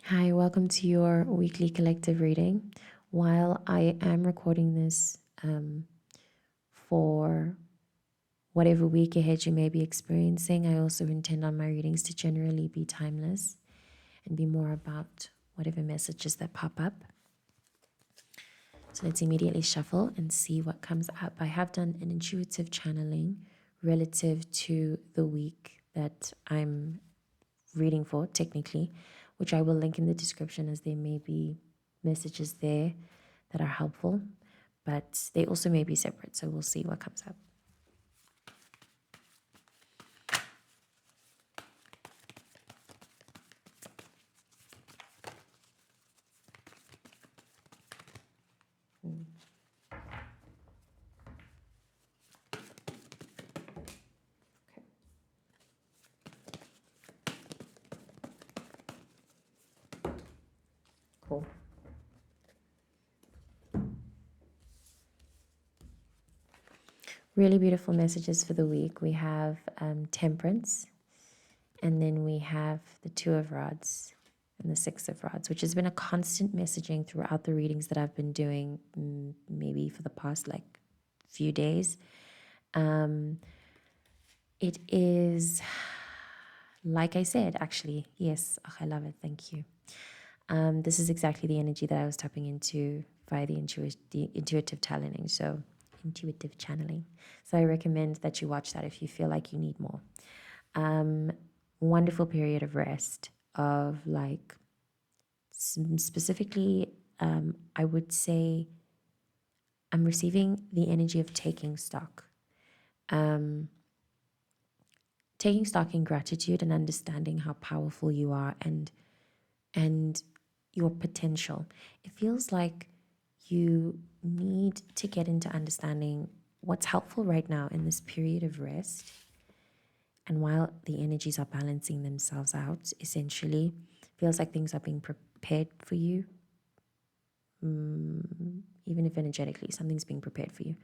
Hi, welcome to your weekly collective reading. While I am recording this for whatever week ahead you may be experiencing, I also intend on my readings to generally be timeless and be more about whatever messages that pop up. So let's immediately shuffle and see what comes up. I have done an intuitive channeling relative to the week that I'm reading for, technically, which I will link in the description as there may be messages there that are helpful, but they also may be separate. So we'll see what comes up. Cool. Really beautiful messages for the week. We have temperance, and then we have the Two of Rods and the Six of Rods, which has been a constant messaging throughout the readings that I've been doing, maybe for the past few days. It is, like I said, actually, yes, I love it. Thank you. This is exactly the energy that I was tapping into via the intuitive channeling. Intuitive channeling. So I recommend that you watch that if you feel like you need more. Wonderful period of rest, of specifically, I would say I'm receiving the energy of taking stock. Taking stock in gratitude and understanding how powerful you are and your potential. It feels like you need to get into understanding what's helpful right now in this period of rest. And while the energies are balancing themselves out, essentially, feels like things are being prepared for you. Even if energetically, something's being prepared for you.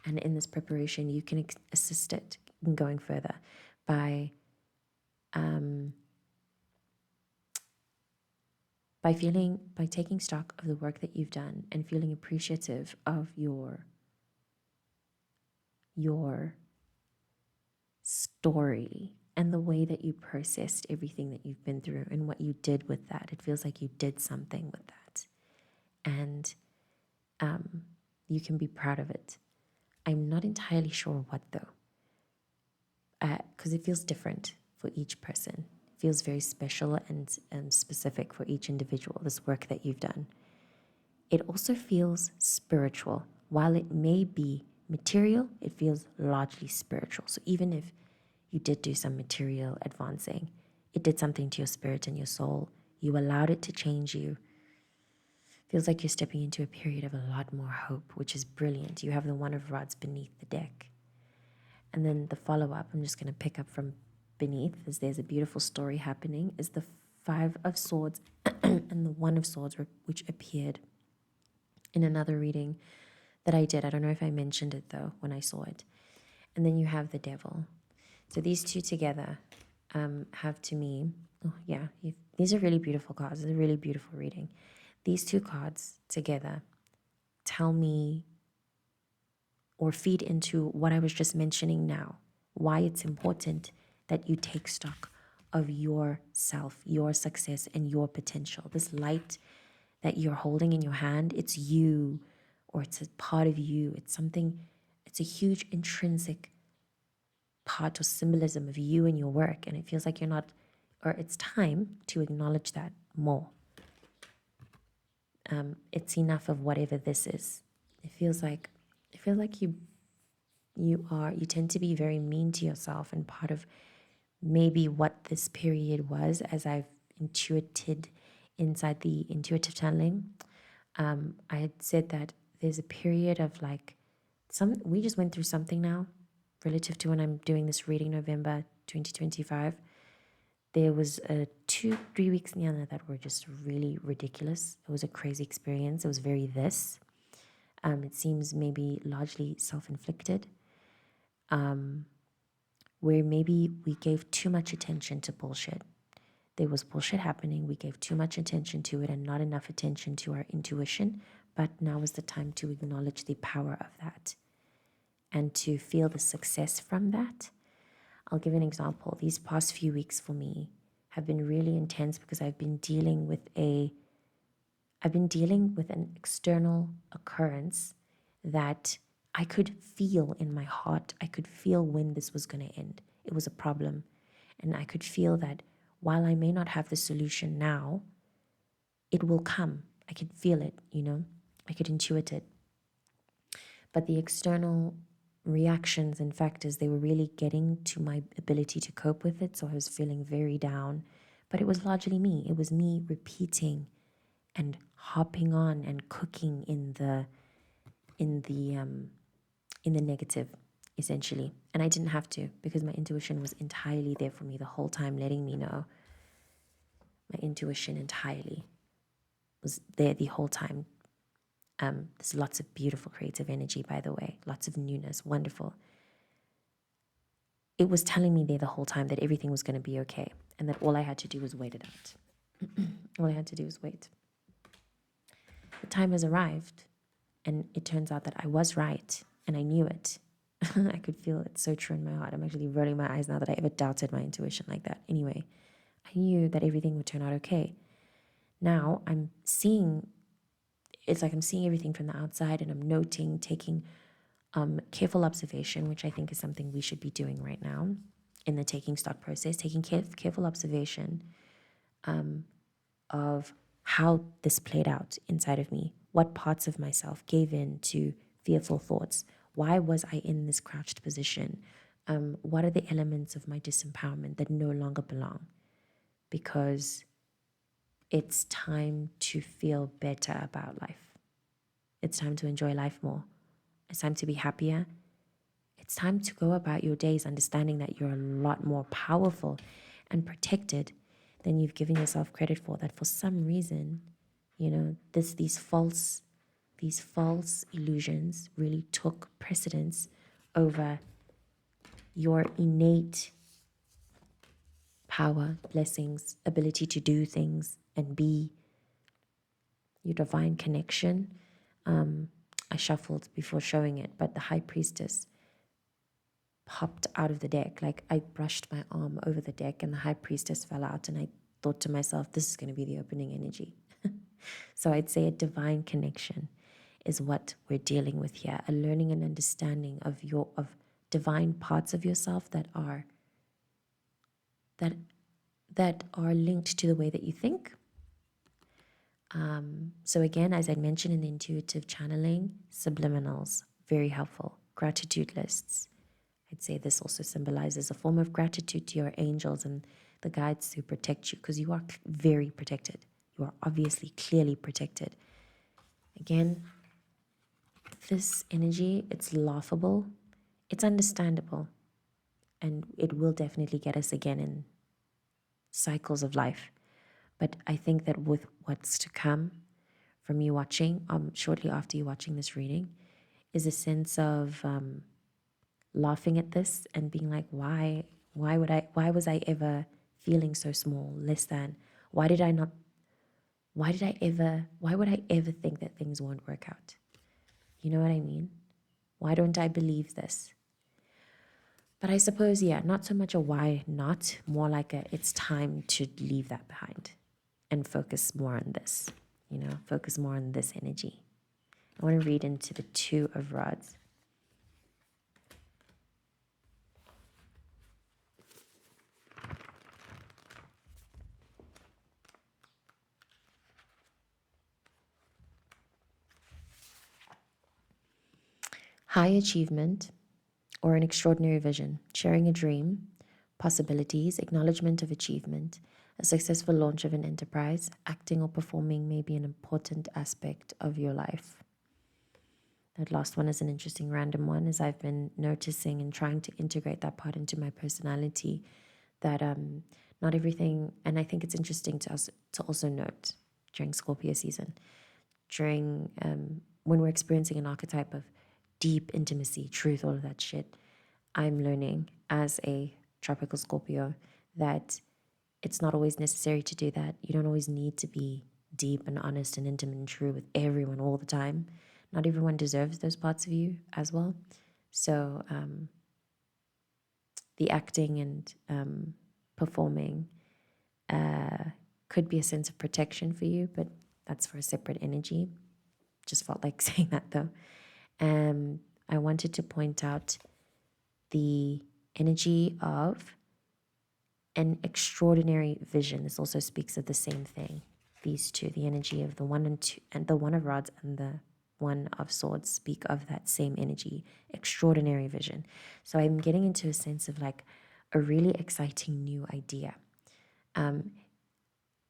And in this preparation, you can assist it in going further by by taking stock of the work that you've done and feeling appreciative of your story and the way that you processed everything that you've been through and what you did with that. It feels like you did something with that, and you can be proud of it. I'm not entirely sure what though, because it feels different for each person. It feels very special and specific for each individual, this work that you've done. It also feels spiritual. While it may be material, it feels largely spiritual. So even if you did do some material advancing, it did something to your spirit and your soul. You allowed it to change you. Feels like you're stepping into a period of a lot more hope, which is brilliant. You have the One of Rods beneath the deck. And then the follow-up, I'm just going to pick up from beneath, as there's a beautiful story happening, is the Five of Swords and the One of Swords, which appeared in another reading that I did. I don't know if I mentioned it though when I saw it. And then you have the Devil. So these two together have, to me, these are really beautiful cards. It's a really beautiful reading. These two cards together tell me or feed into what I was just mentioning now, why it's important that you take stock of yourself, your success, and your potential. This light that you're holding in your hand, it's you, or it's a part of you. It's something, it's a huge intrinsic part or symbolism of you and your work. And it feels like you're not, or it's time to acknowledge that more. It's enough of whatever this is. It feels like you tend to be very mean to yourself, and part of maybe what this period was, as I've intuited inside the intuitive channeling, I had said that there's a period of we just went through something now relative to when I'm doing this reading November 2025. There was 2-3 weeks in Yana that were just really ridiculous. It was a crazy experience. It was very this. It seems maybe largely self-inflicted, where maybe we gave too much attention to bullshit. There was bullshit happening. We gave too much attention to it and not enough attention to our intuition. But now is the time to acknowledge the power of that and to feel the success from that. I'll give an example. These past few weeks for me have been really intense because I've been dealing with an external occurrence that I could feel in my heart. I could feel when this was going to end. It was a problem. And I could feel that while I may not have the solution now, it will come. I could feel it, I could intuit it. But the external reactions and factors, they were really getting to my ability to cope with it. So I was feeling very down. But it was largely me. It was me repeating and hopping on and cooking in the negative, essentially. And I didn't have to, because my intuition was entirely there for me the whole time, letting me know. My intuition entirely was there the whole time. There's lots of beautiful creative energy, by the way, lots of newness, wonderful. It was telling me there the whole time that everything was going to be okay and that all I had to do was wait it out. All I had to do was wait. The time has arrived, and it turns out that I was right, and I knew it. I could feel it so true in my heart. I'm actually rolling my eyes now that I ever doubted my intuition like that. Anyway, I knew that everything would turn out okay. Now I'm seeing, it's like I'm seeing everything from the outside, and I'm noting, taking careful observation, which I think is something we should be doing right now in the taking stock process, taking careful observation of how this played out inside of me, what parts of myself gave in to fearful thoughts, why was I in this crouched position, what are the elements of my disempowerment that no longer belong, because it's time to feel better about life. It's time to enjoy life more. It's time to be happier. It's time to go about your days understanding that you're a lot more powerful and protected than you've given yourself credit for. That for some reason, these false illusions really took precedence over your innate power, blessings, ability to do things and be, your divine connection. I shuffled before showing it, but the high priestess popped out of the deck. Like, I brushed my arm over the deck and the high priestess fell out, and I thought to myself, this is going to be the opening energy. So I'd say a divine connection is what we're dealing with here, a learning and understanding of divine parts of yourself that are linked to the way that you think. So again, as I mentioned in the intuitive channeling, subliminals, very helpful. Gratitude lists. I'd say this also symbolizes a form of gratitude to your angels and the guides who protect you, because you are very protected. You are obviously clearly protected. Again, this energy, it's laughable, it's understandable, and it will definitely get us again in cycles of life. But I think that with what's to come from you watching, shortly after you watching this reading, is a sense of laughing at this and being like, why was I ever feeling so small, less than? Why would I ever think that things won't work out? You know what I mean? Why don't I believe this? But I suppose, yeah, not so much a why not, more like it's time to leave that behind and focus more on this, focus more on this energy. I want to read into the Two of Rods. High achievement or an extraordinary vision, sharing a dream, possibilities, acknowledgement of achievement, a successful launch of an enterprise, acting or performing may be an important aspect of your life. That last one is an interesting random one, as I've been noticing and trying to integrate that part into my personality, that not everything, and I think it's interesting to also note during Scorpio season, during when we're experiencing an archetype of deep intimacy, truth, all of that shit, I'm learning as a tropical Scorpio that it's not always necessary to do that. You don't always need to be deep and honest and intimate and true with everyone all the time. Not everyone deserves those parts of you as well. So the acting and performing could be a sense of protection for you, but that's for a separate energy. Just felt like saying that though. I wanted to point out the energy of an extraordinary vision. This also speaks of the same thing. These two, the energy of the one and two, and the one of rods and the one of swords, speak of that same energy, extraordinary vision. So I'm getting into a sense of like a really exciting new idea.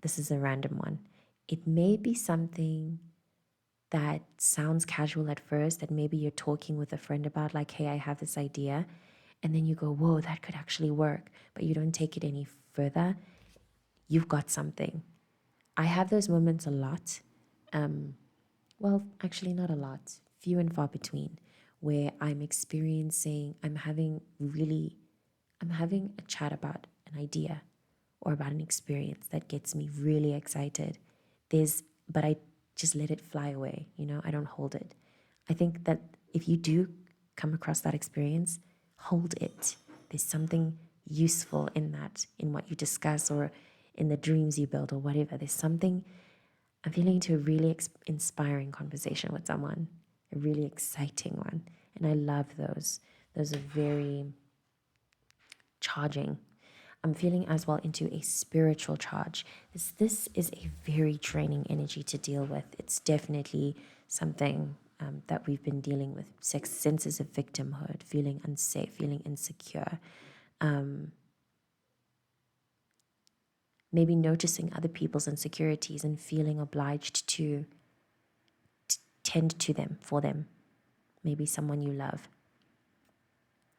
This is a random one. It may be something that sounds casual at first, that maybe you're talking with a friend about, like, hey, I have this idea. And then you go, whoa, that could actually work. But you don't take it any further. You've got something. I have those moments a lot. Well, actually, not a lot, few and far between, where I'm having a chat about an idea or about an experience that gets me really excited. But I just let it fly away, I don't hold it. I think that if you do come across that experience, hold it. There's something useful in that, in what you discuss or in the dreams you build or whatever. There's something, I'm feeling into a really inspiring conversation with someone, a really exciting one. And I love those. Those are very charging. I'm feeling as well into a spiritual charge. This is a very draining energy to deal with. It's definitely something that we've been dealing with. Senses of victimhood, feeling unsafe, feeling insecure. Maybe noticing other people's insecurities and feeling obliged to tend to them, for them. Maybe someone you love.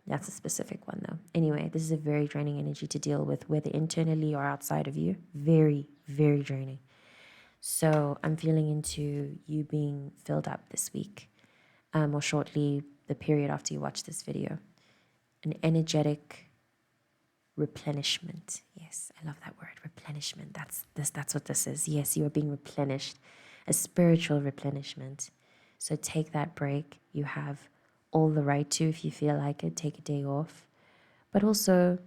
That's a specific one though. Anyway, this is a very draining energy to deal with, whether internally or outside of you. Very, very draining. So I'm feeling into you being filled up this week, or shortly, the period after you watch this video. An energetic replenishment. Yes, I love that word, replenishment. That's what this is. Yes, you are being replenished, a spiritual replenishment. So take that break. You have all the right to, if you feel like it, take a day off. But also,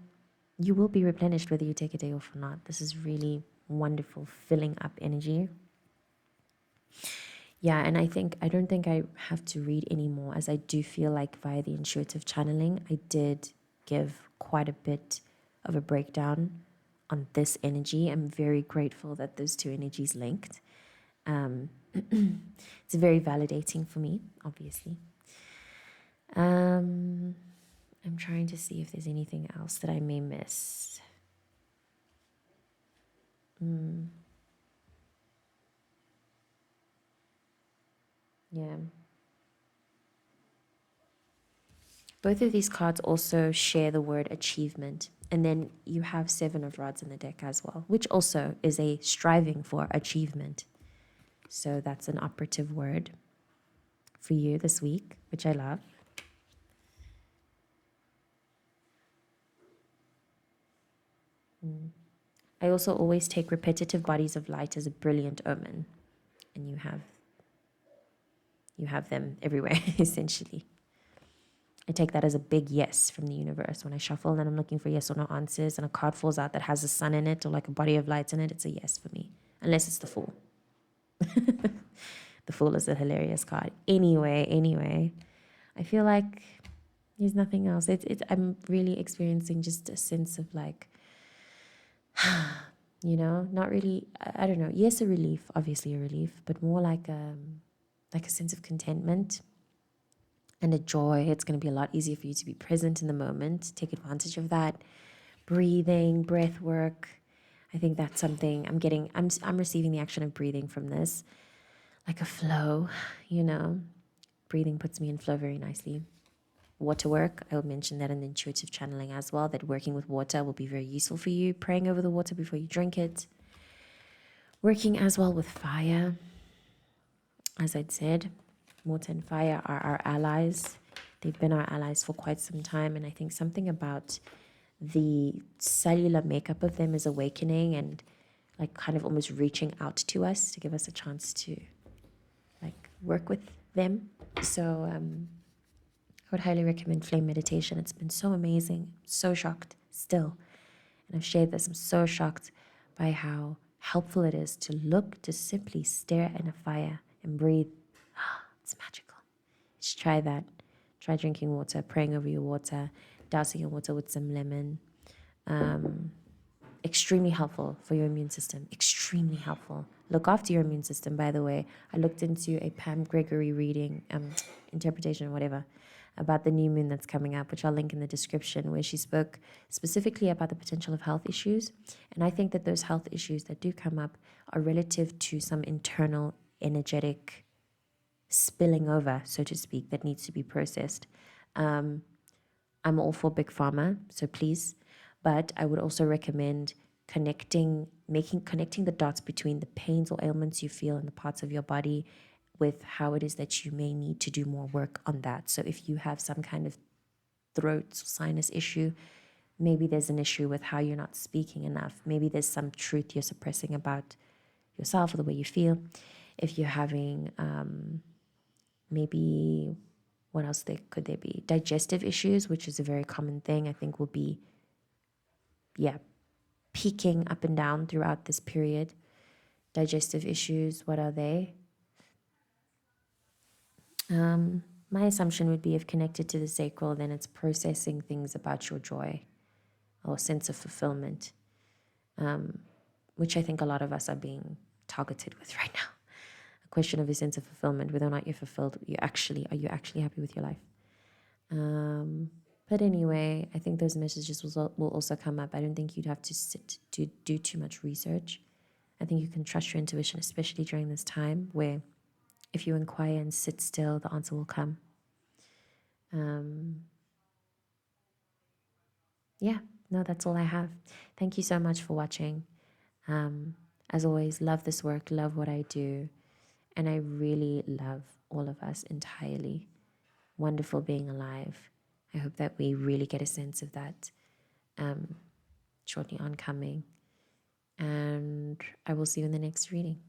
you will be replenished whether you take a day off or not. This is really wonderful, filling up energy. Yeah, and I don't think I have to read anymore, as I do feel like via the intuitive channeling, I did give quite a bit of a breakdown on this energy. I'm very grateful that those two energies linked. It's very validating for me, obviously. I'm trying to see if there's anything else that I may miss. Yeah. Both of these cards also share the word achievement. And then you have 7 of rods in the deck as well, which also is a striving for achievement. So that's an operative word for you this week, which I love. I also always take repetitive bodies of light as a brilliant omen. And you have them everywhere, essentially. I take that as a big yes from the universe. When I shuffle and I'm looking for yes or no answers and a card falls out that has a sun in it or like a body of light in it, it's a yes for me. Unless it's the Fool. The Fool is a hilarious card. Anyway, I feel like there's nothing else. I'm really experiencing just a sense of like, not really, I don't know. Yes, a relief, obviously a relief, but more like a sense of contentment and a joy. It's going to be a lot easier for you to be present in the moment. Take advantage of that. Breathing, breath work. I think that's something I'm receiving the action of breathing from this. Like a flow, Breathing puts me in flow very nicely. Water work, I will mention that in the intuitive channeling as well, that working with water will be very useful for you. Praying over the water before you drink it. Working as well with fire. As I'd said, water and fire are our allies. They've been our allies for quite some time, and I think something about the cellular makeup of them is awakening and like kind of almost reaching out to us to give us a chance to like work with them. So I would highly recommend flame meditation. It's been so amazing. So shocked still. And I've shared this. I'm so shocked by how helpful it is to look, to simply stare in a fire and breathe. It's magical. Just try that. Try drinking water, praying over your water, dousing your water with some lemon. Extremely helpful for your immune system. Extremely helpful. Look after your immune system, by the way. I looked into a Pam Gregory reading, interpretation, whatever, about the new moon that's coming up, which I'll link in the description, where she spoke specifically about the potential of health issues. And I think that those health issues that do come up are relative to some internal energetic spilling over, so to speak, that needs to be processed. I'm all for big pharma, so please. But I would also recommend connecting the dots between the pains or ailments you feel in the parts of your body with how it is that you may need to do more work on that. So if you have some kind of throat or sinus issue, maybe there's an issue with how you're not speaking enough. Maybe there's some truth you're suppressing about yourself or the way you feel. If you're having maybe what else could there be? Digestive issues, which is a very common thing, I think will be, peaking up and down throughout this period. Digestive issues, what are they? My assumption would be if connected to the sacral, then it's processing things about your joy or sense of fulfillment, which I think a lot of us are being targeted with right now. A question of a sense of fulfillment, whether or not you're fulfilled, are you actually happy with your life? But anyway, I think those messages will also come up. I don't think you'd have to sit to do too much research. I think you can trust your intuition, especially during this time where if you inquire and sit still, the answer will come. Yeah, no, that's all I have. Thank you so much for watching. As always, love this work, love what I do. And I really love all of us entirely. Wonderful being alive. I hope that we really get a sense of that shortly oncoming. And I will see you in the next reading.